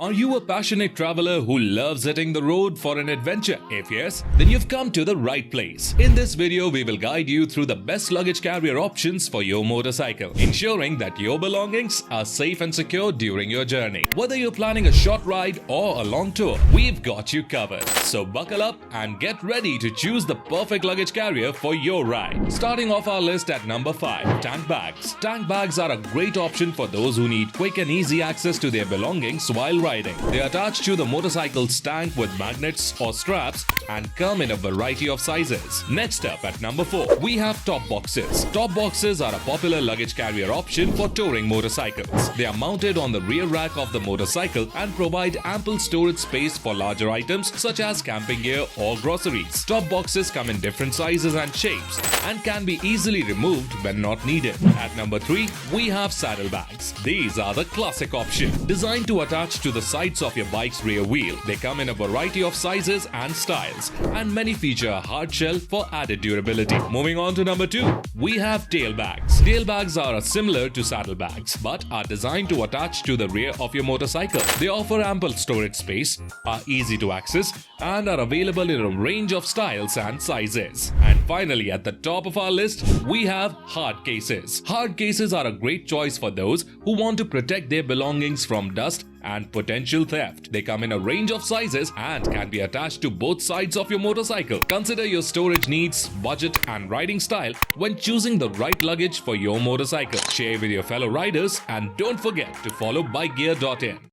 Are you a passionate traveler who loves hitting the road for an adventure? If yes, then you've come to the right place. In this video, we will guide you through the best luggage carrier options for your motorcycle, ensuring that your belongings are safe and secure during your journey. Whether you're planning a short ride or a long tour, we've got you covered. So buckle up and get ready to choose the perfect luggage carrier for your ride. Starting off our list at number 5, tank bags. Tank bags are a great option for those who need quick and easy access to their belongings while riding. They are attached to the motorcycle's tank with magnets or straps and come in a variety of sizes. Next up at number 4, we have top boxes. Top boxes are a popular luggage carrier option for touring motorcycles. They are mounted on the rear rack of the motorcycle and provide ample storage space for larger items such as camping gear or groceries. Top boxes come in different sizes and shapes and can be easily removed when not needed. At number 3, we have saddlebags. These are the classic option, designed to attach to the sides of your bike's rear wheel. They come in a variety of sizes and styles, and many feature a hard shell for added durability. Moving on to number 2, we have tailbags. Tailbags are similar to saddlebags, but are designed to attach to the rear of your motorcycle. They offer ample storage space, are easy to access, and are available in a range of styles and sizes. And finally, at the top of our list, we have hard cases. Hard cases are a great choice for those who want to protect their belongings from dust and potential theft. They come in a range of sizes and can be attached to both sides of your motorcycle. Consider your storage needs, budget, and riding style when choosing the right luggage for your motorcycle. Share with your fellow riders and don't forget to follow bikegear.in.